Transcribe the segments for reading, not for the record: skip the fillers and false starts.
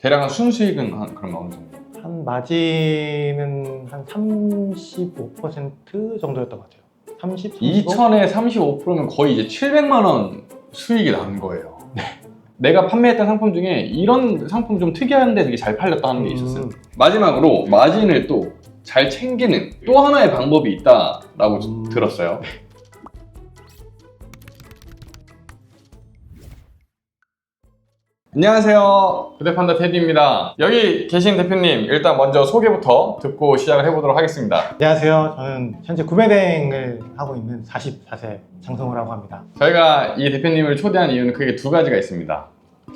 대략 순수익은 한 그러면 어느 정도? 한 마진은 한 35% 정도였던 것 같아요. 30, 35? 2천에 35%면 거의 이제 700만 원 수익이 난 거예요. 내가 판매했던 상품 중에 이런 상품 좀 특이한데 되게 잘 팔렸다는 게 있었어요. 마지막으로 마진을 또 잘 챙기는 또 하나의 방법이 있다라고 들었어요. 안녕하세요, 부대판다 테디입니다. 여기 계신 대표님 일단 먼저 소개부터 듣고 시작을 해보도록 하겠습니다. 안녕하세요. 저는 현재 구매대행을 하고 있는 44세 장성우라고 합니다. 저희가 이 대표님을 초대한 이유는 크게 두 가지가 있습니다.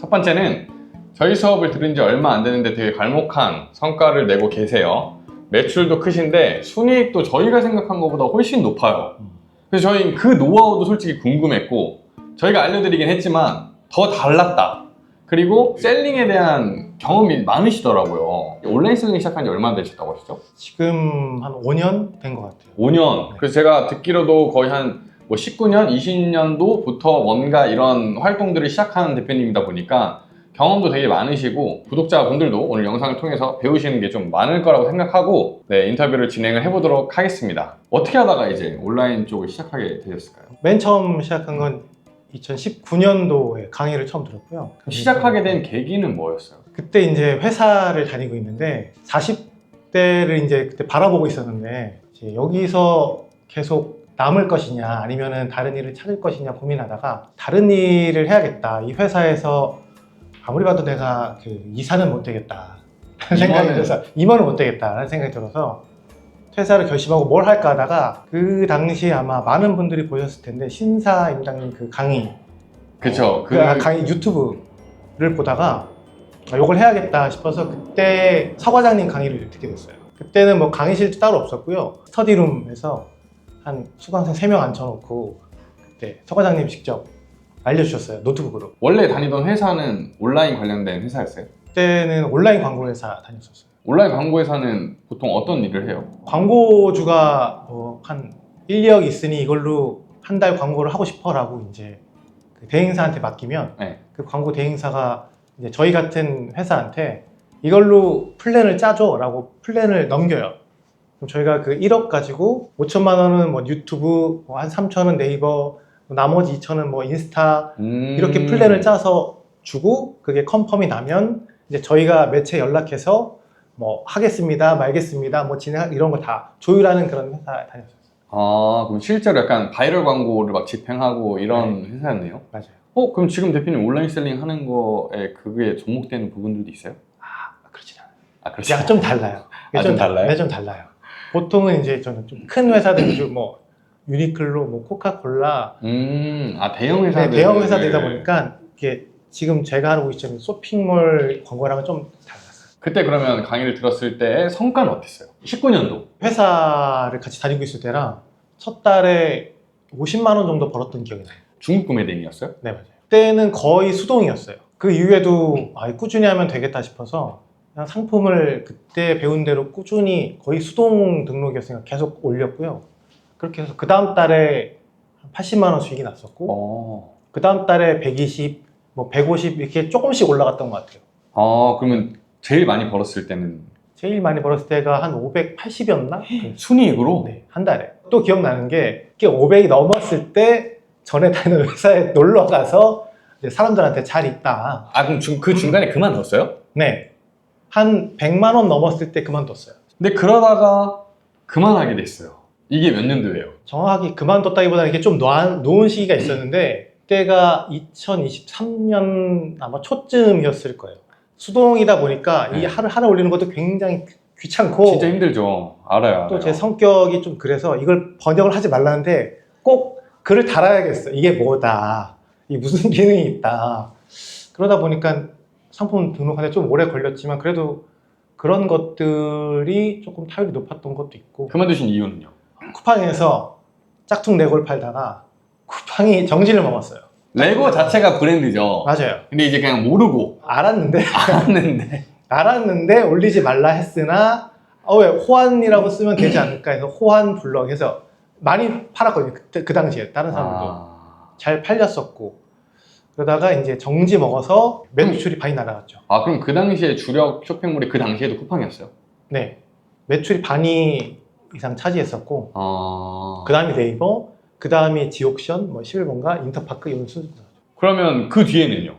첫 번째는 저희 수업을 들은 지 얼마 안 되는데 되게 갈목한 성과를 내고 계세요. 매출도 크신데 순이익도 저희가 생각한 것보다 훨씬 높아요. 그래서 저희 그 노하우도 솔직히 궁금했고 저희가 알려드리긴 했지만 더 달랐다. 그리고 셀링에 대한 경험이 많으시더라고요. 온라인 셀링 시작한 지 얼마나 되셨다고 하시죠? 지금 한 5년 된 것 같아요. 5년. 네. 그래서 제가 듣기로도 거의 한 19년, 20년도부터 뭔가 이런 활동들을 시작하는 대표님이다 보니까 경험도 되게 많으시고 구독자분들도 오늘 영상을 통해서 배우시는 게 좀 많을 거라고 생각하고 인터뷰를 진행을 해보도록 하겠습니다. 어떻게 하다가 이제 온라인 쪽을 시작하게 되셨을까요? 맨 처음 시작한 건 2019년도에 강의를 처음 들었고요. 시작하게 된 계기는 뭐였어요? 그때 이제 회사를 다니고 있는데 40대를 이제 그때 바라보고 있었는데 이제 여기서 계속 남을 것이냐 아니면은 다른 일을 찾을 것이냐 고민하다가 다른 일을 해야겠다. 이 회사에서 아무리 봐도 내가 그 이사는 못 되겠다 라는 생각이 들어서 임원은 못 되겠다 라는 생각이 들어서 퇴사를 결심하고 뭘 할까 하다가 그 당시에 아마 많은 분들이 보셨을 텐데 신사 임당님 그 강의 그쵸. 강의 유튜브를 보다가 이걸 해야겠다 싶어서 그때 서 과장님 강의를 듣게 됐어요. 그때는 뭐 강의실도 따로 없었고요. 스터디룸에서 한 수강생 3명 앉혀놓고 그때 서 과장님 직접 알려주셨어요. 노트북으로. 원래 다니던 회사는 온라인 관련된 회사였어요? 그때는 온라인 광고 회사 다녔었어요. 온라인 광고 회사는 보통 어떤 일을 해요? 광고주가 뭐 한 1, 2억 있으니 이걸로 한 달 광고를 하고 싶어 라고 이제 그 대행사한테 맡기면 네. 그 광고 대행사가 이제 저희 같은 회사한테 이걸로 플랜을 짜줘 라고 플랜을 넘겨요. 그럼 저희가 그 1억 가지고 5천만 원은 뭐 유튜브, 뭐 한 3천은 네이버, 나머지 2천은 뭐 인스타 이렇게 플랜을 짜서 주고 그게 컨펌이 나면 이제 저희가 매체에 연락해서 뭐 하겠습니다, 말겠습니다, 뭐 진행 이런 거 다 조율하는 그런 회사 다녔었어요. 아, 그럼 실제로 약간 바이럴 광고를 막 집행하고 이런 네. 회사였네요? 맞아요. 그럼 지금 대표님 온라인 셀링 하는 거에 그게 접목되는 부분들도 있어요? 그렇진 않아요. 아, 그렇지. 야, 좀 달라요. 좀 달라요? 네, 좀 달라요. 보통은 이제 저는 좀 큰 회사들 위주 뭐 유니클로, 뭐 코카콜라, 대형 회사들. 네, 대형 회사들이다 보니까 이게 지금 제가 하고 있는 쇼핑몰 광고랑은 좀 달랐어요. 그때 그러면 강의를 들었을 때 성과는 어땠어요? 19년도. 회사를 같이 다니고 있을 때랑 첫 달에 50만 원 정도 벌었던 기억이 나요. 중국 구매대행이었어요? 네, 맞아요. 그때는 거의 수동이었어요. 그 이후에도 꾸준히 하면 되겠다 싶어서 그냥 상품을 그때 배운 대로 꾸준히 거의 수동 등록이었으니까 계속 올렸고요. 그렇게 해서 그 다음 달에 80만 원 수익이 났었고 그 다음 달에 120, 뭐 150 이렇게 조금씩 올라갔던 것 같아요. 그러면 제일 많이 벌었을 때는? 제일 많이 벌었을 때가 한 580이었나? 순이익으로? 네, 한 달에. 또 기억나는 게 500이 넘었을 때 전에 다니는 회사에 놀러 가서 이제 사람들한테 잘 있다. 그럼 그 중간에 그만뒀어요? 네. 한 100만 원 넘었을 때 그만뒀어요. 근데 그러다가 그만하게 됐어요. 이게 몇 년도예요? 정확하게 그만뒀다기보다는 이게 좀 놓은 시기가 있었는데 그때가 2023년 아마 초쯤이었을 거예요. 수동이다 보니까 네. 이 하나 올리는 것도 굉장히 귀찮고 진짜 힘들죠. 알아요. 또 제 성격이 좀 그래서 이걸 번역을 하지 말라는데 꼭 글을 달아야겠어. 이게 뭐다. 이게 무슨 기능이 있다. 그러다 보니까 상품 등록하는데 좀 오래 걸렸지만 그래도 그런 것들이 조금 타율이 높았던 것도 있고. 그만두신 이유는요? 쿠팡에서 짝퉁 레고를 팔다가 쿠팡이 정지를 먹었어요. 레고 자체가 브랜드죠. 맞아요. 근데 이제 그냥 모르고 알았는데 올리지 말라 했으나 왜 호환이라고 쓰면 되지 않을까 해서 호환 블럭 해서 많이 팔았거든요. 그 당시에 다른 사람들도 잘 팔렸었고 그러다가 이제 정지 먹어서 매출이 반이 날아갔죠. 아, 그럼 그 당시에 주력 쇼핑몰이 그 당시에도 쿠팡이었어요? 네. 매출이 반이 이상 차지했었고, 그 다음이 네이버, 그 다음이 지옥션, 뭐 11번가, 인터파크 이런 순서죠. 그러면 그 뒤에는요?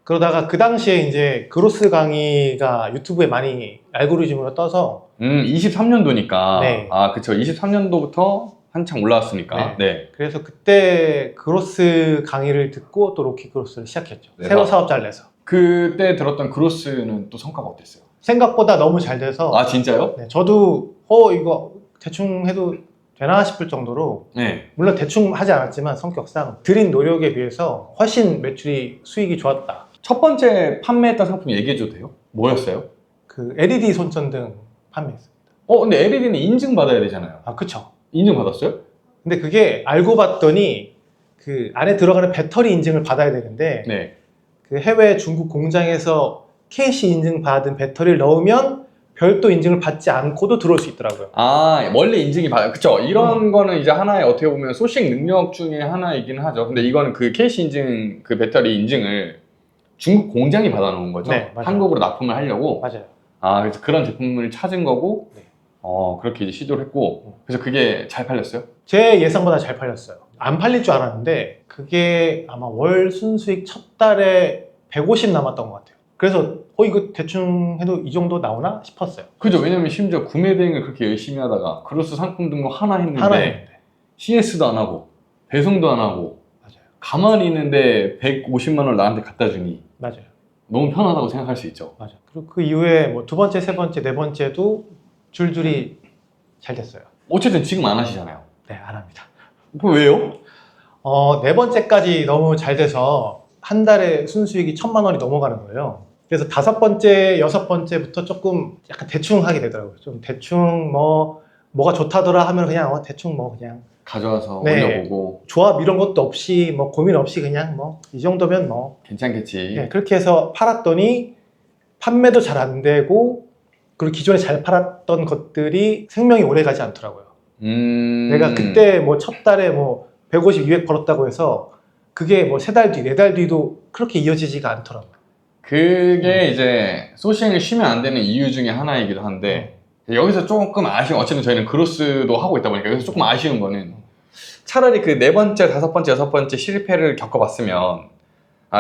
그러다가 그 당시에 이제 그로스 강의가 유튜브에 많이 알고리즘으로 떠서 23년도니까. 네. 아, 그쵸. 23년도부터 한창 올라왔으니까. 네. 그래서 그때 그로스 강의를 듣고 또 로키 그로스를 시작했죠. 네. 새로 사업자를 내서. 그때 들었던 그로스는 또 성과가 어땠어요? 생각보다 너무 잘 돼서 아, 진짜요? 네, 저도 이거 대충 해도 되나 싶을 정도로 네. 물론 대충 하지 않았지만 성격상 들인 노력에 비해서 훨씬 매출이 수익이 좋았다. 첫 번째 판매했던 상품 얘기해줘도 돼요? 뭐였어요? 그 LED 손전등 판매했습니다. 근데 LED는 인증받아야 되잖아요. 아, 그쵸. 인증받았어요? 근데 그게 알고 봤더니 그 안에 들어가는 배터리 인증을 받아야 되는데 네. 그 해외 중국 공장에서 KC 인증 받은 배터리를 넣으면 별도 인증을 받지 않고도 들어올 수 있더라고요. 아, 원래 인증이 받아요. 그쵸. 이런 거는 이제 하나의 어떻게 보면 소싱 능력 중에 하나이긴 하죠. 근데 이거는 그 KC 인증, 그 배터리 인증을 중국 공장이 받아놓은 거죠. 네, 맞아요. 한국으로 납품을 하려고. 맞아요. 아, 그래서 그런 제품을 찾은 거고, 네. 그렇게 이제 시도를 했고, 그래서 그게 잘 팔렸어요? 제 예상보다 잘 팔렸어요. 안 팔릴 줄 알았는데 그게 아마 월 순수익 첫 달에 150 남았던 것 같아요. 그래서 이거 대충 해도 이 정도 나오나 싶었어요. 그죠. 왜냐면 심지어 구매 대행을 그렇게 열심히 하다가 그로스 상품 등록 하나 했는데, 하나 했는데. CS도 안 하고, 배송도 안 하고, 맞아요. 가만히 있는데 150만 원을 나한테 갖다 주니 맞아요. 너무 편하다고 생각할 수 있죠. 맞아요. 그리고 그 이후에 뭐 두 번째, 세 번째, 네 번째도 줄줄이 잘 됐어요. 어쨌든 지금 안 하시잖아요. 네, 안 합니다. 그럼 왜요? 네 번째까지 너무 잘 돼서 한 달에 순수익이 1,000만 원이 넘어가는 거예요. 그래서 다섯 번째, 여섯 번째부터 조금 약간 대충 하게 되더라고요. 좀 대충 뭐가 좋다더라 하면 그냥 대충 그냥 가져와서 네. 올려보고 조합 이런 것도 없이 고민 없이 그냥 이 정도면 괜찮겠지. 네, 그렇게 해서 팔았더니 판매도 잘 안 되고 그리고 기존에 잘 팔았던 것들이 생명이 오래 가지 않더라고요. 내가 그때 첫 달에 150, 200 벌었다고 해서 그게 세 달 뒤, 네 달 뒤도 그렇게 이어지지가 않더라고요. 그게 이제 소싱을 쉬면 안 되는 이유 중에 하나이기도 한데 여기서 조금 아쉬운, 어쨌든 저희는 그로스도 하고 있다 보니까 여기서 조금 아쉬운 거는 차라리 그 네 번째, 다섯 번째, 여섯 번째 실패를 겪어봤으면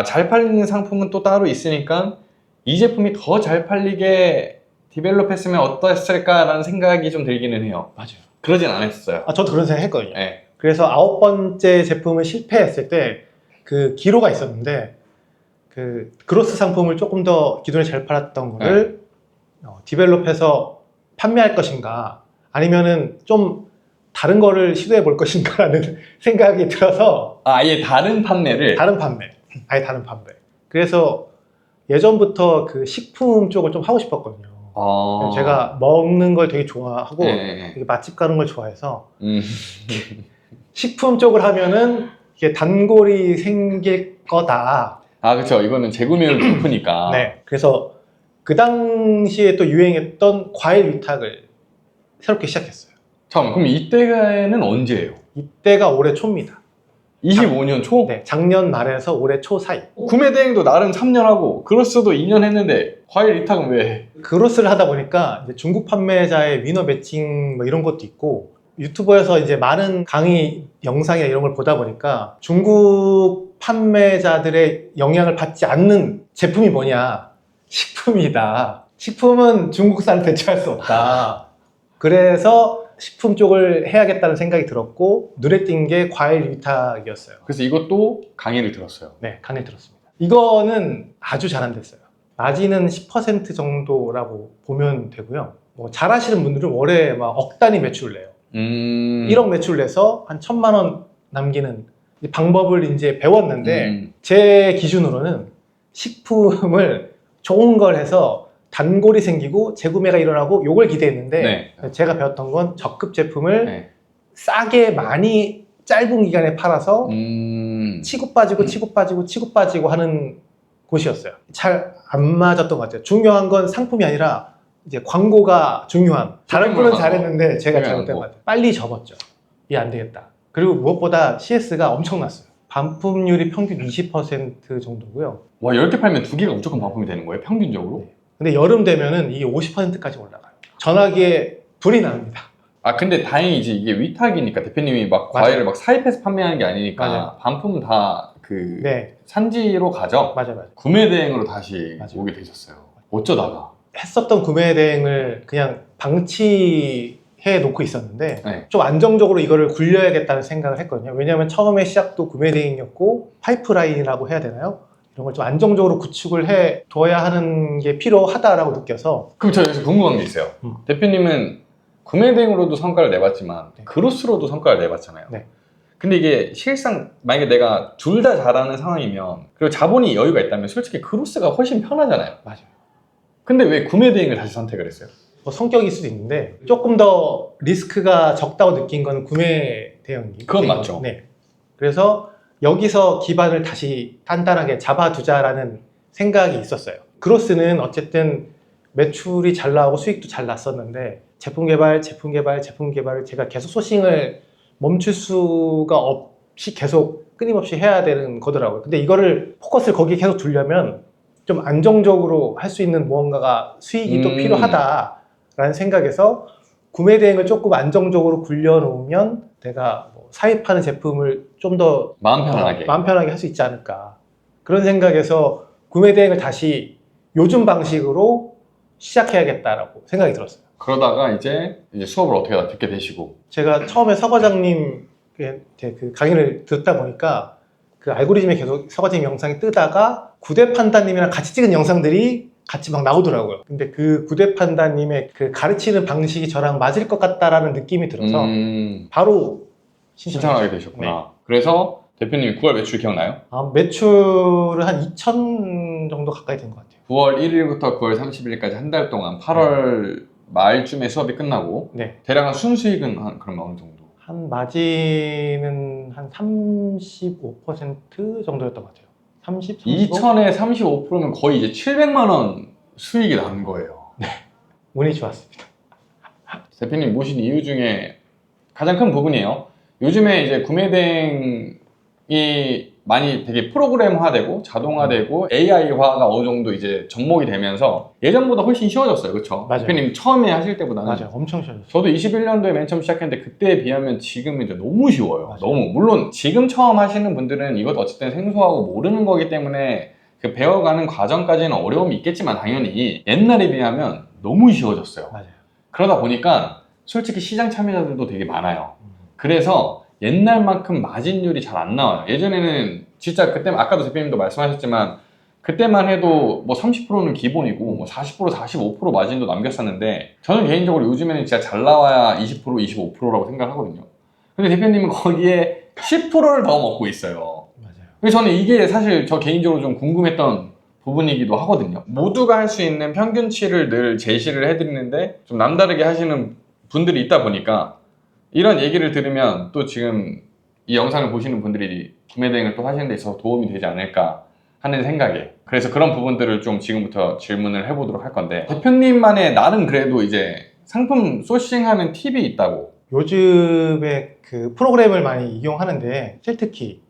잘 팔리는 상품은 또 따로 있으니까 이 제품이 더 잘 팔리게 디벨롭 했으면 어땠을까라는 생각이 좀 들기는 해요. 맞아요. 그러진 않았어요. 저도 그런 생각 했거든요. 네. 그래서 아홉 번째 제품을 실패했을 때 그 기로가 있었는데 그 그로스 상품을 조금 더 기존에 잘 팔았던 거를 디벨롭해서 판매할 것인가 아니면은 좀 다른 거를 시도해 볼 것인가라는 생각이 들어서 아예 다른 판매를 아예 다른 판매. 그래서 예전부터 그 식품 쪽을 좀 하고 싶었거든요. 제가 먹는 걸 되게 좋아하고 되게 맛집 가는 걸 좋아해서 식품 쪽을 하면은 이게 단골이 생길 거다. 그렇죠. 이거는 재구매율이 높으니까. 네. 그래서 그 당시에 또 유행했던 과일 위탁을 새롭게 시작했어요. 잠깐만, 그럼 이때는 언제예요? 이때가 올해 초입니다. 25년 초? 네, 작년 말에서 올해 초 사이. 구매 대행도 나름 3년 하고 그로스도 2년 했는데 과일 위탁은 왜 해? 그로스를 하다 보니까 이제 중국 판매자의 위너 매칭 이런 것도 있고 유튜버에서 이제 많은 강의 영상이나 이런 걸 보다 보니까 중국 판매자들의 영향을 받지 않는 제품이 뭐냐? 식품이다. 식품은 중국산을 대체할 수 없다. 그래서 식품 쪽을 해야겠다는 생각이 들었고 눈에 띈 게 과일 위탁이었어요. 그래서 이것도 강의를 들었어요. 네, 강의 들었습니다. 이거는 아주 잘 안 됐어요. 마진은 10% 정도라고 보면 되고요. 잘하시는 분들은 월에 억 단위 매출을 내요. 1억 매출 내서 한 1,000만 원 남기는 방법을 이제 배웠는데 제 기준으로는 식품을 좋은 걸 해서 단골이 생기고 재구매가 일어나고 요걸 기대했는데 제가 배웠던 건 적급 제품을 싸게 많이 짧은 기간에 팔아서 치고 빠지고 치고 빠지고 치고 빠지고 하는 곳이었어요. 잘 안 맞았던 것 같아요. 중요한 건 상품이 아니라 이제 광고가 중요한. 다른 분은 잘했는데 제가 잘못된 것 같아요. 빨리 접었죠. 이게 안 되겠다. 그리고 무엇보다 CS가 엄청났어요. 반품률이 평균 20% 정도고요. 와, 10개 팔면 2개가 무조건 반품이 되는 거예요? 평균적으로? 네. 근데 여름 되면은 이게 50%까지 올라가요. 전화기에 불이 납니다. 아, 근데 다행이지. 이게 위탁이니까 대표님이 막 맞아요. 과일을 막 사입해서 판매하는 게 아니니까 맞아요. 반품은 다 그 네, 산지로 가죠? 맞아요. 구매 대행으로 다시 맞아요. 오게 되셨어요. 어쩌다가? 했었던 구매 대행을 그냥 방치해 놓고 있었는데 네. 좀 안정적으로 이거를 굴려야겠다는 생각을 했거든요. 왜냐하면 처음에 시작도 구매 대행이었고 파이프라인이라고 해야 되나요? 이런 걸 좀 안정적으로 구축을 해 둬야 하는 게 필요하다라고 느껴서 그럼 저 여기서 궁금한 게 있어요. 대표님은 구매 대행으로도 성과를 내봤지만 네. 그로스로도 성과를 내봤잖아요. 네. 근데 이게 실상 만약에 내가 둘 다 잘하는 상황이면 그리고 자본이 여유가 있다면 솔직히 그로스가 훨씬 편하잖아요. 맞아요. 근데 왜 구매 대행을 다시 선택을 했어요? 뭐 성격일 수도 있는데 조금 더 리스크가 적다고 느낀 거는 구매 대행이 그건 맞죠. 네. 그래서 여기서 기반을 다시 단단하게 잡아두자라는 생각이 있었어요. 그로스는 어쨌든 매출이 잘 나오고 수익도 잘 났었는데 제품 개발을 제가 계속 소싱을 멈출 수가 없이 계속 끊임없이 해야 되는 거더라고요. 근데 이거를 포커스를 거기에 계속 두려면 좀 안정적으로 할 수 있는 무언가가 수익이 또 필요하다라는 생각에서 구매 대행을 조금 안정적으로 굴려놓으면 내가 뭐 사입하는 제품을 좀 더 마음 편안하게. 마음 편하게 할 수 있지 않을까 그런 생각에서 구매 대행을 다시 요즘 방식으로 시작해야겠다라고 생각이 들었어요. 그러다가 이제 수업을 어떻게 다 듣게 되시고. 제가 처음에 서 과장님 그 강의를 듣다 보니까 그 알고리즘에 계속 서 과장님 영상이 뜨다가 구대 판다님이랑 같이 찍은 영상들이 같이 막 나오더라고요. 근데 그 구대 판다님의 그 가르치는 방식이 저랑 맞을 것 같다라는 느낌이 들어서 바로 신청하게 되셨구나. 네. 그래서 대표님이 9월 매출 기억나요? 매출은 한 2천 정도 가까이 된 것 같아요. 9월 1일부터 9월 30일까지 한 달 동안 8월 말쯤에 수업이 끝나고 네. 대략 한 순수익은 그럼 어느 정도? 한 마진은 한 35% 정도였던 것 같아요. 30, 35? 2천에 35%면 거의 이제 700만 원 수익이 난 거예요. 운이 좋았습니다. 대표님 모신 이유 중에 가장 큰 부분이에요. 요즘에 이제 구매 대행이 많이 되게 프로그램화되고 자동화되고 AI화가 어느 정도 이제 접목이 되면서 예전보다 훨씬 쉬워졌어요. 그렇죠? 맞아요. 대표님 처음에 하실 때보다는 맞아요. 엄청 쉬워졌어요. 저도 21년도에 맨 처음 시작했는데 그때에 비하면 지금은 이제 너무 쉬워요. 맞아요. 너무 물론 지금 처음 하시는 분들은 이것도 어쨌든 생소하고 모르는 거기 때문에 그 배워가는 과정까지는 어려움이 있겠지만 당연히 옛날에 비하면 너무 쉬워졌어요. 맞아요. 그러다 보니까 솔직히 시장 참여자들도 되게 많아요. 그래서 옛날만큼 마진율이 잘 안 나와요. 예전에는 진짜 그때 아까도 대표님도 말씀하셨지만 그때만 해도 뭐 30%는 기본이고 뭐 40%, 45% 마진도 남겼었는데 저는 개인적으로 요즘에는 진짜 잘 나와야 20%, 25%라고 생각하거든요. 근데 대표님은 거기에 10%를 더 먹고 있어요. 맞아요. 그래서 저는 이게 사실 저 개인적으로 좀 궁금했던 부분이기도 하거든요. 모두가 할 수 있는 평균치를 늘 제시를 해드리는데 좀 남다르게 하시는 분들이 있다 보니까 이런 얘기를 들으면 또 지금 이 영상을 보시는 분들이 구매 대행을 또 하시는 데 있어서 도움이 되지 않을까 하는 생각에 그래서 그런 부분들을 좀 지금부터 질문을 해보도록 할 건데 대표님만의 나름 그래도 이제 상품 소싱하는 팁이 있다고. 요즘에 그 프로그램을 많이 이용하는데 셀트키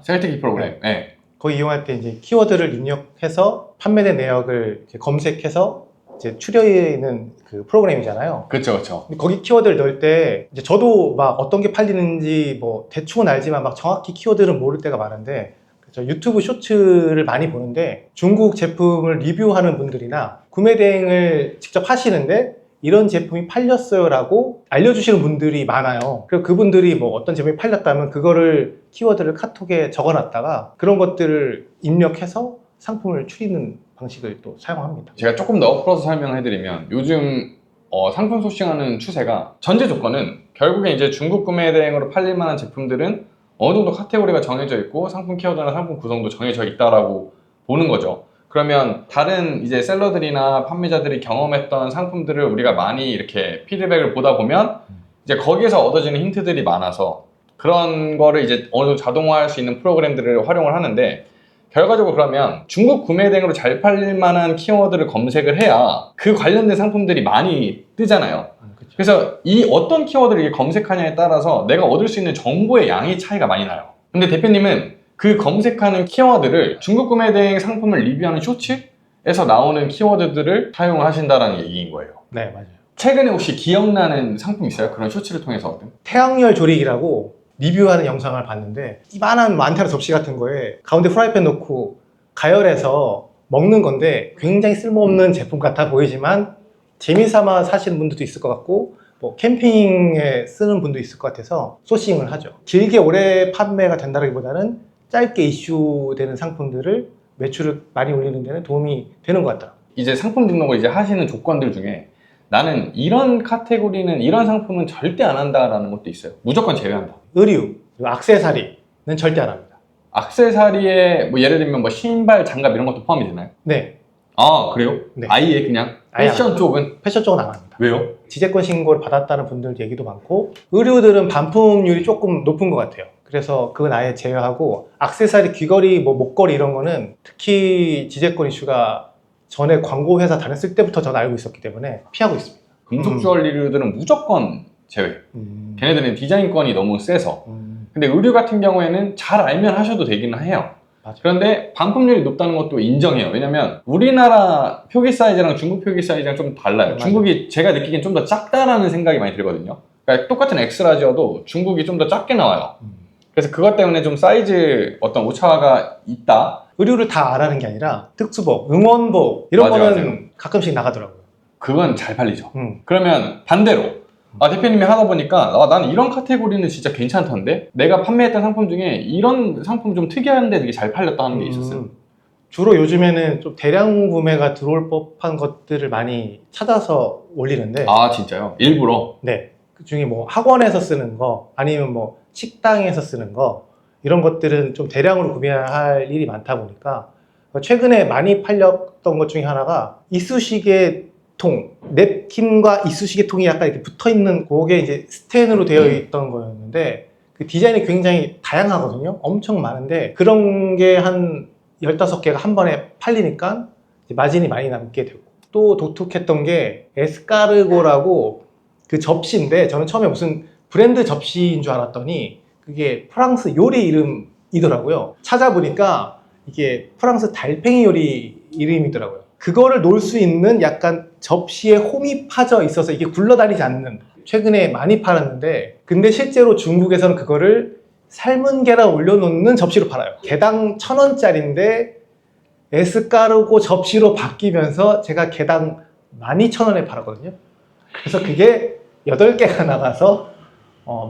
셀트키 프로그램. 네. 거기 이용할 때 이제 키워드를 입력해서 판매된 내역을 이렇게 검색해서 이제 추려있는 그 프로그램이잖아요. 그렇죠, 그렇죠. 근데 거기 키워드를 넣을 때 이제 저도 막 어떤 게 팔리는지 뭐 대충은 알지만 막 정확히 키워드는 모를 때가 많은데 저 유튜브 쇼츠를 많이 보는데 중국 제품을 리뷰하는 분들이나 구매 대행을 직접 하시는데 이런 제품이 팔렸어요라고 알려주시는 분들이 많아요. 그리고 그분들이 뭐 어떤 제품이 팔렸다면 그거를 키워드를 카톡에 적어놨다가 그런 것들을 입력해서 상품을 추리는 방식을 또 사용합니다. 제가 조금 더 풀어서 설명해드리면 요즘 상품 소싱하는 추세가 전제 조건은 결국에 이제 중국 구매 대행으로 팔릴 만한 제품들은 어느 정도 카테고리가 정해져 있고 상품 키워드나 상품 구성도 정해져 있다라고 보는 거죠. 그러면 다른 이제 셀러들이나 판매자들이 경험했던 상품들을 우리가 많이 이렇게 피드백을 보다 보면 이제 거기에서 얻어지는 힌트들이 많아서 그런 거를 이제 어느 정도 자동화할 수 있는 프로그램들을 활용을 하는데 결과적으로 그러면 중국 구매 대행으로 잘 팔릴 만한 키워드를 검색을 해야 그 관련된 상품들이 많이 뜨잖아요. 그렇죠. 그래서 이 어떤 키워드를 검색하냐에 따라서 내가 얻을 수 있는 정보의 양의 차이가 많이 나요. 근데 대표님은 그 검색하는 키워드를 중국 구매 대행 상품을 리뷰하는 쇼츠에서 나오는 키워드들을 사용을 하신다는 얘기인 거예요. 네, 맞아요. 최근에 혹시 기억나는 상품 있어요? 그런 쇼츠를 통해서 얻은? 태양열 조리기라고 리뷰하는 영상을 봤는데 이만한 안테나 접시 같은 거에 가운데 프라이팬 놓고 가열해서 먹는 건데 굉장히 쓸모없는 제품 같아 보이지만 재미삼아 사시는 분들도 있을 것 같고 뭐 캠핑에 쓰는 분도 있을 것 같아서 소싱을 하죠. 길게 오래 판매가 된다기보다는 짧게 이슈되는 상품들을 매출을 많이 올리는 데는 도움이 되는 것 같다. 이제 상품 등록을 이제 하시는 조건들 중에 나는 이런 카테고리는 이런 상품은 절대 안 한다라는 것도 있어요. 무조건 제외한다. 의류, 그리고 액세서리는 절대 안 합니다. 액세서리에 뭐 예를 들면 뭐 신발, 장갑 이런 것도 포함이 되나요? 네, 아 그래요? 네. 아예 그냥 아예 패션 안 쪽은 패션 쪽은 안 합니다. 왜요? 지재권 신고를 받았다는 분들 얘기도 많고 의류들은 반품률이 조금 높은 것 같아요. 그래서 그건 아예 제외하고 액세서리, 귀걸이, 뭐 목걸이 이런 거는 특히 지재권 이슈가 전에 광고 회사 다녔을 때부터 저는 알고 있었기 때문에 피하고 있습니다. 금속 주얼리류들은 무조건 제외. 걔네들은 디자인권이 너무 세서. 근데 의류 같은 경우에는 잘 알면 하셔도 되기는 해요. 맞아. 그런데 반품률이 높다는 것도 인정해요. 왜냐면 우리나라 표기 사이즈랑 중국 표기 사이즈랑 좀 달라요. 맞아. 중국이 제가 느끼기엔 좀 더 작다라는 생각이 많이 들거든요. 그러니까 똑같은 엑스라지여도 중국이 좀 더 작게 나와요. 그래서 그것 때문에 좀 사이즈 어떤 오차가 있다. 의류를 다 알아는 게 아니라 특수복, 응원복 이런 맞아요, 거는 맞아요. 가끔씩 나가더라고요. 그건 잘 팔리죠. 음. 그러면 반대로 대표님이 하다 보니까 나는 이런 카테고리는 진짜 괜찮던데 내가 판매했던 상품 중에 이런 상품 좀 특이한데 되게 잘 팔렸다 하는 게 있었어요. 주로 요즘에는 좀 대량 구매가 들어올 법한 것들을 많이 찾아서 올리는데 아 진짜요? 일부러? 네, 그 중에 뭐 학원에서 쓰는 거 아니면 뭐 식당에서 쓰는 거 이런 것들은 좀 대량으로 구매할 일이 많다 보니까 최근에 많이 팔렸던 것 중에 하나가 이쑤시개 통, 냅킨과 이쑤시개 통이 약간 이렇게 붙어 있는 그게 이제 스텐으로 되어 있던 거였는데 그 디자인이 굉장히 다양하거든요. 엄청 많은데 그런 게 한 15개가 한 번에 팔리니까 이제 마진이 많이 남게 되고 또 독특했던 게 에스카르고라고 그 접시인데 저는 처음에 무슨 브랜드 접시인 줄 알았더니 그게 프랑스 요리 이름이더라고요. 찾아보니까 이게 프랑스 달팽이 요리 이름이더라고요. 그거를 놓을 수 있는 약간 접시에 홈이 파져 있어서 이게 굴러다니지 않는 최근에 많이 팔았는데 근데 실제로 중국에서는 그거를 삶은 계란 올려놓는 접시로 팔아요. 개당 1,000원짜리인데 에스카르고 접시로 바뀌면서 제가 개당 12,000원에 팔았거든요. 그래서 그게 8개가 나가서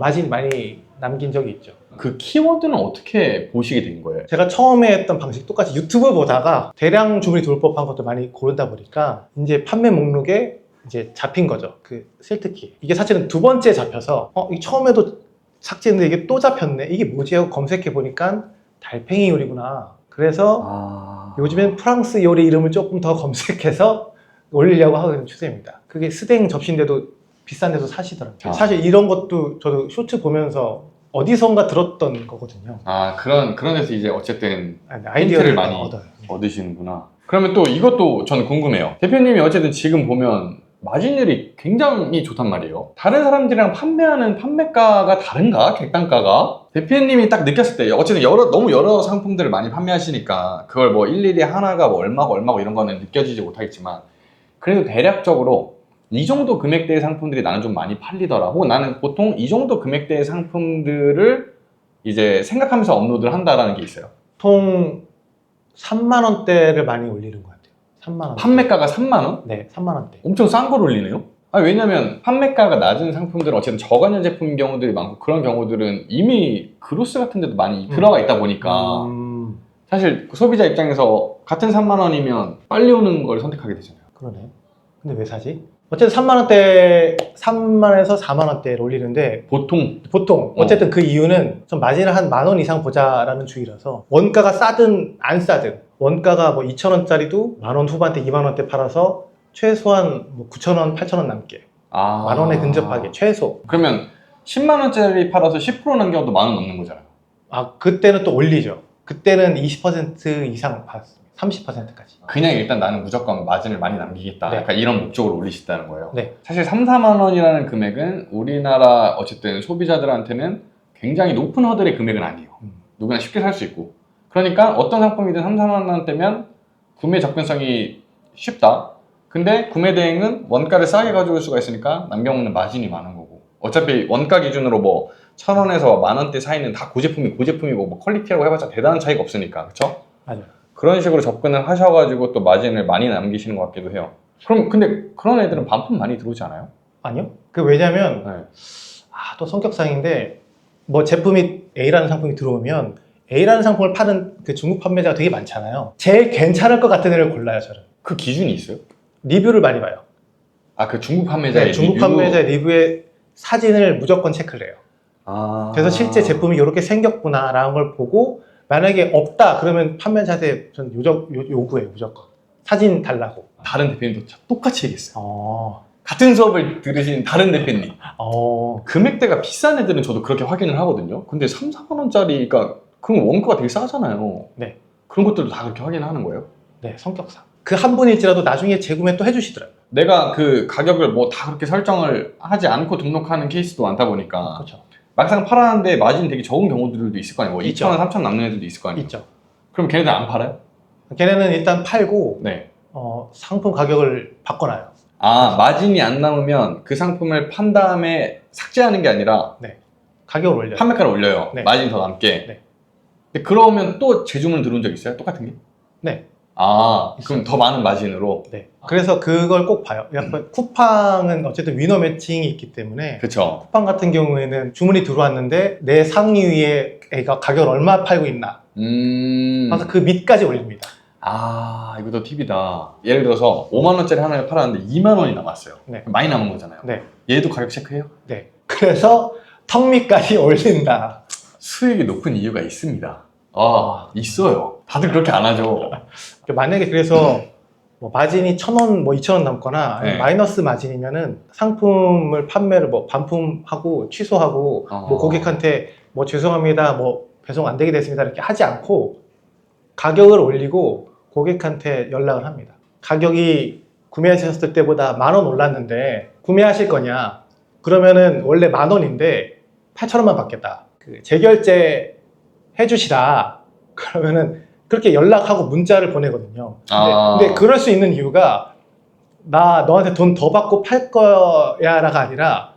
마진이 많이 남긴 적이 있죠. 그 키워드는 어떻게 보시게 된 거예요? 제가 처음에 했던 방식 똑같이 유튜브 보다가 대량 주문이 돌 법한 것도 많이 고르다 보니까 이제 판매 목록에 이제 잡힌 거죠. 그 실트키. 이게 사실은 두 번째 잡혀서 이 처음에도 삭제했는데 이게 또 잡혔네. 이게 뭐지 하고 검색해 보니까 달팽이 요리구나. 그래서 요즘엔 프랑스 요리 이름을 조금 더 검색해서 올리려고 하고 있는 추세입니다. 그게 스댕 접시인데도 비싼 데서 사시더라고요. 사실 이런 것도 저도 쇼츠 보면서 어디선가 들었던 거거든요. 그런 데서 이제 어쨌든 아이디어를 힌트를 많이 얻어요. 얻으시는구나. 그러면 또 이것도 저는 궁금해요. 대표님이 어쨌든 지금 보면 마진율이 굉장히 좋단 말이에요. 다른 사람들이랑 판매하는 판매가가 다른가? 객단가가? 대표님이 딱 느꼈을 때 어쨌든 너무 여러 상품들을 많이 판매하시니까 그걸 뭐 일일이 하나가 뭐 얼마고 이런 거는 느껴지지 못하겠지만 그래도 대략적으로 이 정도 금액대의 상품들이 나는 좀 많이 팔리더라. 혹은 나는 보통 이 정도 금액대의 상품들을 이제 생각하면서 업로드를 한다라는 게 있어요. 보통 3만 원대를 많이 올리는 것 같아요. 3만 원. 판매가가 3만 원? 네, 3만 원대. 엄청 싼 걸 올리네요? 왜냐면 판매가가 낮은 상품들은 어쨌든 저가년 제품 경우들이 많고 그런 경우들은 이미 그로스 같은 데도 많이 들어가 있다 보니까 사실 소비자 입장에서 같은 3만 원이면 빨리 오는 걸 선택하게 되잖아요. 그러네. 근데 왜 사지? 어쨌든 3만 원대, 3만에서 4만 원대를 올리는데 보통 어쨌든 그 이유는 좀 마진을 한 10,000원 이상 보자라는 주의라서 원가가 싸든 안 싸든 원가가 뭐 2,000원짜리도 10,000원 후반대 2만 원대 팔아서 최소한 뭐 9,000원, 8,000원 남게 10,000원에 근접하게 최소. 그러면 10만 원짜리 팔아서 10% 남겨도 10,000원 넘는 거잖아요. 그때는 또 올리죠. 그때는 20% 이상 받았습니다. 30%까지. 그냥 일단 나는 무조건 마진을 많이 남기겠다. 네. 약간 이런 목적으로 올리셨다는 거예요. 네. 사실 3, 4만 원이라는 금액은 우리나라 어쨌든 소비자들한테는 굉장히 높은 허들의 금액은 아니에요. 누구나 쉽게 살 수 있고. 그러니까 어떤 상품이든 3, 4만 원대면 구매 접근성이 쉽다. 근데 구매 대행은 원가를 싸게 가져올 수가 있으니까 남겨먹는 마진이 많은 거고. 어차피 원가 기준으로 뭐 1,000원에서 만 원대 사이는 다 고제품이고 뭐 퀄리티라고 해봤자 대단한 차이가 없으니까. 그쵸? 맞아요. 그런 식으로 접근을 하셔가지고 또 마진을 많이 남기시는 것 같기도 해요. 그럼 근데 그런 애들은 반품 많이 들어오지 않아요? 아니요. 왜냐면 네. 또 성격상인데 뭐 제품이 A라는 상품이 들어오면 A라는 상품을 파는 그 중국 판매자가 되게 많잖아요. 제일 괜찮을 것 같은 애를 골라요, 저는. 그 기준이 있어요? 리뷰를 많이 봐요. 아, 그 중국 판매자의 네, 중국 리뷰? 판매자의 리뷰에 사진을 무조건 체크를 해요. 아. 그래서 실제 제품이 이렇게 생겼구나라는 걸 보고 만약에 없다 그러면 판매자한테 전 요구해요, 무조건. 사진 달라고. 다른 대표님도 똑같이 얘기했어요. 어. 같은 수업을 들으신 다른 대표님. 어. 금액대가 비싼 애들은 저도 그렇게 확인을 하거든요. 근데 3, 4만 원짜리가 그럼 원가가 되게 싸잖아요. 네. 그런 것들도 다 그렇게 확인하는 거예요? 네, 성격상. 그 한 분일지라도 나중에 재구매 또 해주시더라고요. 내가 그 가격을 뭐 다 그렇게 설정을 하지 않고 등록하는 케이스도 많다 보니까 그렇죠. 막상 팔았는데 마진이 되게 적은 경우들도 있을 거 아니에요. 뭐 있죠. 2,000원, 3,000원 남는 애들도 있을 거 아니에요. 있죠. 그럼 걔네들 안 팔아요? 걔네는 일단 팔고 네. 상품 가격을 바꿔놔요. 아, 마진이 안 남으면 그 상품을 판 다음에 삭제하는 게 아니라 가격을 올려요. 판매가를 올려요. 네. 마진 더 남게. 네. 근데 그러면 또 재주문 들어온 적 있어요? 똑같은 게? 네. 아, 그럼 더 많은 마진으로? 네. 그래서 그걸 꼭 봐요. 약간 쿠팡은 어쨌든 위너 매칭이 있기 때문에 그쵸. 쿠팡 같은 경우에는 주문이 들어왔는데 내 상위 위에 애가 가격을 얼마 팔고 있나 그래서 그 밑까지 올립니다. 아, 이것도 팁이다. 예를 들어서 5만 원짜리 하나를 팔았는데 2만 원이 남았어요. 네. 많이 남은 거잖아요. 네. 얘도 가격 체크해요? 네. 그래서 턱 밑까지 올린다. 수익이 높은 이유가 있습니다. 아, 있어요. 다들 그렇게 안 하죠. 만약에 그래서 뭐 마진이 1,000원, 뭐 2,000원 남거나 네. 마이너스 마진이면은 상품을 판매를 뭐 반품하고 취소하고 뭐 고객한테 뭐 죄송합니다, 뭐 배송 안 되게 됐습니다 이렇게 하지 않고 가격을 올리고 고객한테 연락을 합니다. 가격이 구매하셨을 때보다 10,000원 올랐는데 구매하실 거냐? 그러면은 원래 10,000원인데 8,000원만 받겠다. 그 재결제 해주시라. 그러면은 그렇게 연락하고 문자를 보내거든요. 근데 그럴 수 있는 이유가 나 너한테 돈 더 받고 팔 거야라가 아니라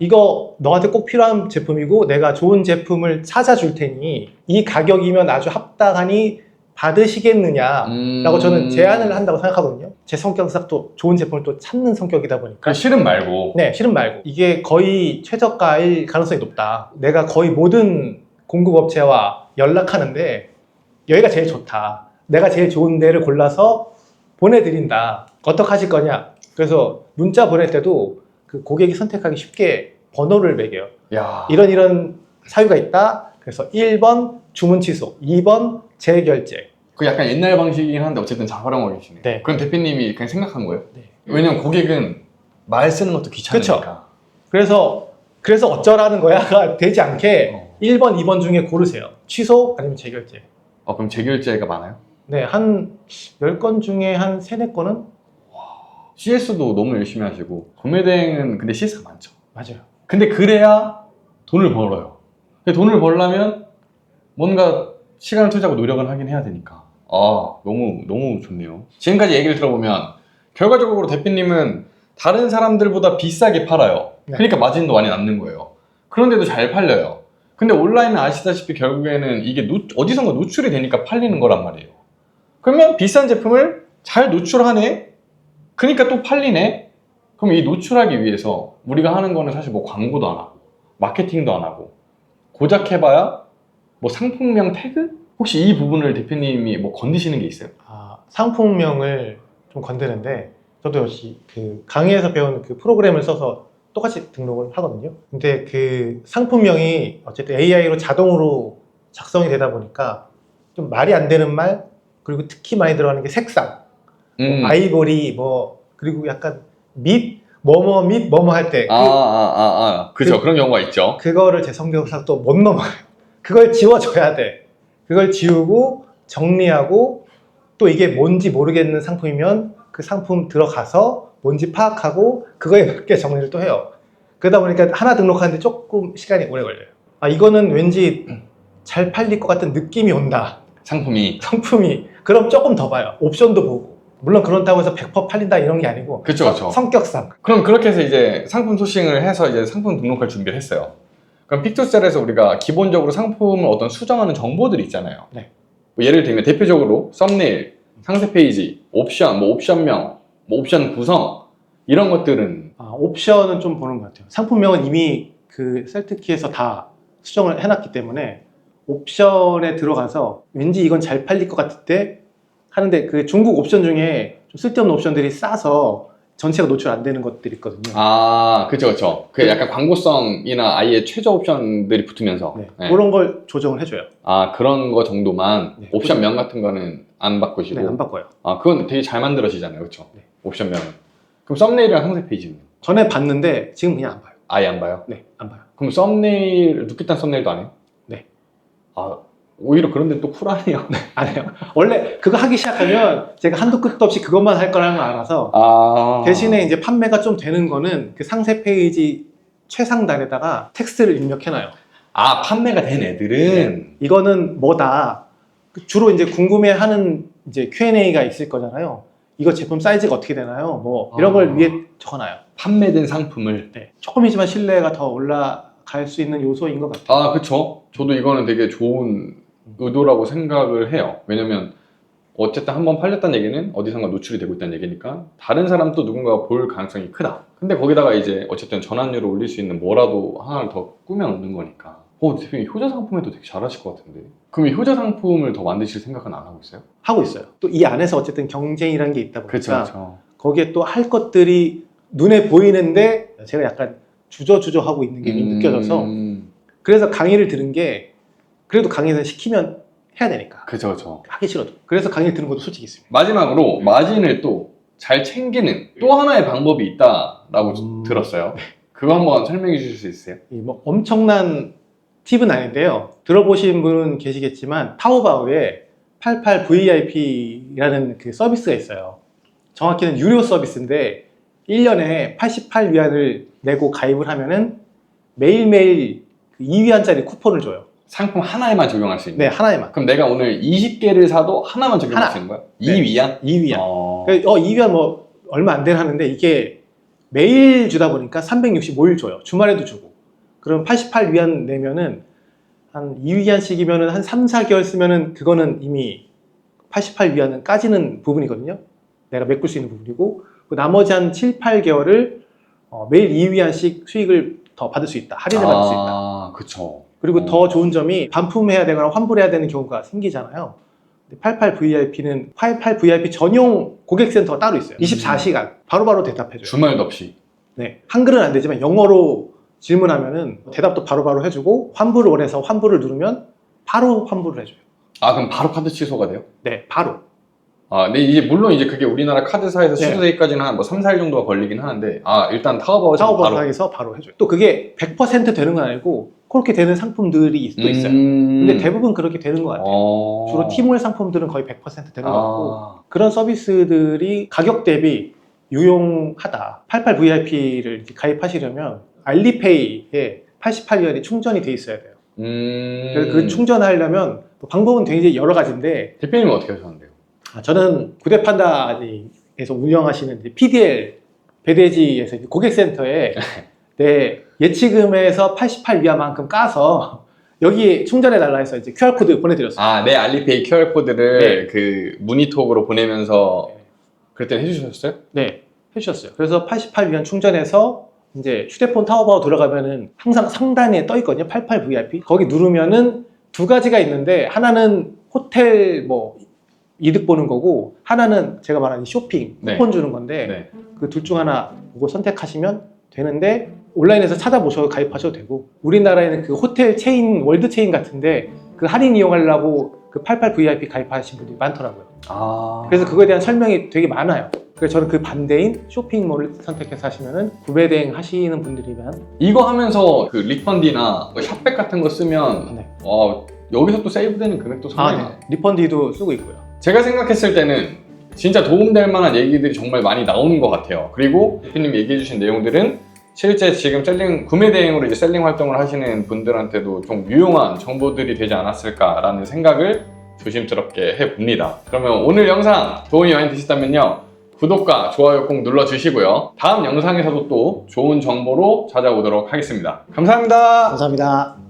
이거 너한테 꼭 필요한 제품이고 내가 좋은 제품을 찾아줄 테니 이 가격이면 아주 합당하니 받으시겠느냐라고 저는 제안을 한다고 생각하거든요. 제 성격상 또 좋은 제품을 또 찾는 성격이다 보니까. 실은 말고. 네, 실은 말고. 이게 거의 최저가일 가능성이 높다. 내가 거의 모든 공급업체와 연락하는데 여기가 제일 좋다. 내가 제일 좋은 데를 골라서 보내드린다. 어떻게 하실 거냐? 그래서 문자 보낼 때도 그 고객이 선택하기 쉽게 번호를 매겨요. 야. 이런 사유가 있다. 그래서 1번 주문 취소, 2번 재결제. 그 약간 옛날 방식이긴 한데 어쨌든 잘 활용하고 계시네요. 네. 그럼 대표님이 그냥 생각한 거예요? 네. 왜냐면 고객은 말 쓰는 것도 귀찮으니까. 그래서 어쩌라는 거야가 되지 않게 1번, 2번 중에 고르세요. 취소 아니면 재결제. 그럼 재결제가 많아요? 네, 한 10건 중에 한 3, 4건은? CS도 너무 열심히 하시고 구매 대행은 근데 CS가 많죠. 맞아요. 근데 그래야 돈을 벌어요. 근데 돈을 벌려면 뭔가 시간을 투자하고 노력을 하긴 해야 되니까. 너무 좋네요. 지금까지 얘기를 들어보면 결과적으로 대표님은 다른 사람들보다 비싸게 팔아요. 네. 그러니까 마진도 많이 남는 거예요. 그런데도 잘 팔려요. 근데 온라인은 아시다시피 결국에는 이게 어디선가 노출이 되니까 팔리는 거란 말이에요. 그러면 비싼 제품을 잘 노출하네? 그러니까 또 팔리네? 그럼 이 노출하기 위해서 우리가 하는 거는 사실 뭐 광고도 안 하고 마케팅도 안 하고 고작 해봐야 뭐 상품명 태그? 혹시 이 부분을 대표님이 뭐 건드시는 게 있어요? 상품명을 좀 건드는데 저도 역시 그 강의에서 배운 그 프로그램을 써서 똑같이 등록을 하거든요. 근데 그 상품명이 어쨌든 AI로 자동으로 작성이 되다 보니까 좀 말이 안 되는 말, 그리고 특히 많이 들어가는 게 색상, 아이보리, 그리고 약간 및, 뭐뭐 할 때. 그죠. 그런 경우가 있죠. 그거를 제 성격상 또 못 넘어요. 그걸 지워줘야 돼. 그걸 지우고 정리하고 또 이게 뭔지 모르겠는 상품이면 그 상품 들어가서 뭔지 파악하고 그거에 맞게 정리를 또 해요. 그러다 보니까 하나 등록하는데 조금 시간이 오래 걸려요. 이거는 왠지 잘 팔릴 것 같은 느낌이 온다. 상품이. 상품이. 그럼 조금 더 봐요. 옵션도 보고. 물론 그렇다고 해서 100% 팔린다 이런 게 아니고 그쵸, 그쵸. 성격상. 그럼 그렇게 해서 이제 상품 소싱을 해서 이제 상품 등록할 준비를 했어요. 그럼 픽투셀에서 우리가 기본적으로 상품을 어떤 수정하는 정보들이 있잖아요. 네. 뭐 예를 들면 대표적으로 썸네일, 상세 페이지, 옵션, 뭐 옵션명, 뭐 옵션 구성 이런 것들은 옵션은 좀 보는 것 같아요. 상품명은 이미 그 셀트키에서 다 수정을 해놨기 때문에 옵션에 들어가서 왠지 이건 잘 팔릴 것 같을 때 하는데 그 중국 옵션 중에 좀 쓸데없는 옵션들이 싸서 전체가 노출 안 되는 것들이 있거든요. 그쵸, 그쵸. 그 약간 광고성이나 아예 최저 옵션들이 붙으면서. 네. 네. 그런 걸 조정을 해줘요. 그런 거 정도만. 네. 옵션명 같은 거는 안 바꾸시고. 네, 안 바꿔요. 그건 되게 잘 만들어지잖아요. 그쵸? 네. 옵션명은. 그럼 썸네일이랑 상세 페이지는? 전에 봤는데 지금 그냥 안 봐요. 아예 안 봐요? 네, 안 봐요. 그럼 썸네일, 눕깃한 썸네일도 안 해요? 네. 오히려 그런 데는 또 쿨하네요. 안 해요. 원래 그거 하기 시작하면 제가 한도 끝도 없이 그것만 할 거라는 걸 알아서 대신에 이제 판매가 좀 되는 거는 그 상세 페이지 최상단에다가 텍스트를 입력해놔요. 판매가 된 애들은? 이거는 뭐다. 주로 이제 궁금해하는 이제 Q&A가 있을 거잖아요. 이거 제품 사이즈가 어떻게 되나요? 뭐 이런 걸 위에 적어놔요. 판매된 상품을. 네. 조금이지만 신뢰가 더 올라갈 수 있는 요소인 것 같아요. 그쵸. 저도 이거는 되게 좋은 의도라고 생각을 해요. 왜냐면 어쨌든 한번 팔렸다는 얘기는 어디선가 노출이 되고 있다는 얘기니까 다른 사람도 누군가가 볼 가능성이 크다. 근데 거기다가 이제 어쨌든 전환율을 올릴 수 있는 뭐라도 하나를 더 꾸며 놓는 거니까. 대표님 효자 상품에도 되게 잘하실 것 같은데. 그럼 이 효자 상품을 더 만드실 생각은 안 하고 있어요? 하고 있어요. 또 이 안에서 어쨌든 경쟁이라는 게 있다 보니까 그쵸. 거기에 또 할 것들이 눈에 보이는데 제가 약간 주저하고 있는 게 느껴져서 그래서 강의를 들은 게 그래도 강의는 시키면 해야 되니까. 그쵸. 하기 싫어도. 그래서 강의를 듣는 것도 솔직히 있습니다. 마지막으로 마진을 또 잘 챙기는 또 하나의 방법이 있다라고 들었어요. 그거 한번 설명해 주실 수 있어요? 뭐 엄청난 팁은 아닌데요. 들어보신 분은 계시겠지만 타오바오에 88VIP라는 그 서비스가 있어요. 정확히는 유료 서비스인데 1년에 88위안을 내고 가입을 하면은 매일매일 2위안짜리 쿠폰을 줘요. 상품 하나에만 적용할 수 있는? 네, 하나에만. 그럼 내가 오늘 20개를 사도 하나만 적용할 수 있는 거야? 네. 2위안? 2위안. 2위안 뭐 얼마 안 되는 하는데 이게 매일 주다 보니까 365일 줘요. 주말에도 주고. 그럼 88위안 내면은 한 2위안씩이면은 한 3, 4개월 쓰면은 그거는 이미 88위안은 까지는 부분이거든요. 내가 메꿀 수 있는 부분이고 그 나머지 한 7, 8개월을 매일 2위안씩 수익을 더 받을 수 있다. 할인을 받을 수 있다. 그쵸. 그리고 더 좋은 점이 반품해야 되거나 환불해야 되는 경우가 생기잖아요. 88VIP는 88VIP 전용 고객센터가 따로 있어요. 24시간 바로바로 대답해줘요. 주말도 없이. 네, 한글은 안 되지만 영어로 질문하면은 대답도 바로바로 해주고 환불을 원해서 환불을 누르면 바로 환불을 해줘요. 그럼 바로 카드 취소가 돼요? 네, 바로. 근데 이제 물론 이제 그게 우리나라 카드사에서 네. 취소되기까지는 한 뭐 3, 4일 정도가 걸리긴 하는데 일단 타오바오에서 바로 해줘요. 또 그게 100% 되는 건 아니고 그렇게 되는 상품들이 또 있어요. 근데 대부분 그렇게 되는 것 같아요. 주로 티몰 상품들은 거의 100% 되는 것 같고 그런 서비스들이 가격 대비 유용하다. 88VIP를 가입하시려면 알리페이에 88위안이 충전이 돼 있어야 돼요. 그래서 그 충전하려면 방법은 굉장히 여러 가지인데 대표님은 어떻게 하셨는데요? 저는 구대판다에서 운영하시는 PDL 배대지에서 고객센터에 내 예치금에서 88위안만큼 까서 여기 충전해달라 해서 이제 QR코드 보내드렸어요. 내 알리페이 QR코드를 네. 그 문의톡으로 보내면서 그랬더니 해주셨어요? 네, 해주셨어요. 그래서 88위안 충전해서 이제 휴대폰 타오바오 들어가면은 항상 상단에 떠 있거든요. 88VIP. 거기 누르면은 두 가지가 있는데 하나는 호텔 뭐 이득 보는 거고 하나는 제가 말하는 쇼핑 쿠폰 주는 건데 그 둘 중 하나 그거 선택하시면 되는데 온라인에서 찾아보셔도 가입하셔도 되고 우리나라에는 그 호텔 체인 월드 체인 같은데 그 할인 이용하려고 그 88VIP 가입하신 분들이 많더라고요. 그래서 그거에 대한 설명이 되게 많아요. 그래서 저는 그 반대인 쇼핑몰을 선택해서 하시면은 구매 대행 하시는 분들이면 이거 하면서 그 리펀디나 뭐 샵백 같은 거 쓰면 네. 여기서 또 세이브되는 금액도 상당히 네. 리펀디도 쓰고 있고요. 제가 생각했을 때는 진짜 도움될 만한 얘기들이 정말 많이 나오는 것 같아요. 그리고 대표님이 얘기해 주신 내용들은 실제 지금 구매 대행으로 이제 셀링 활동을 하시는 분들한테도 좀 유용한 정보들이 되지 않았을까라는 생각을 조심스럽게 해봅니다. 그러면 오늘 영상 도움이 많이 되셨다면요, 구독과 좋아요 꼭 눌러주시고요. 다음 영상에서도 또 좋은 정보로 찾아오도록 하겠습니다. 감사합니다. 감사합니다.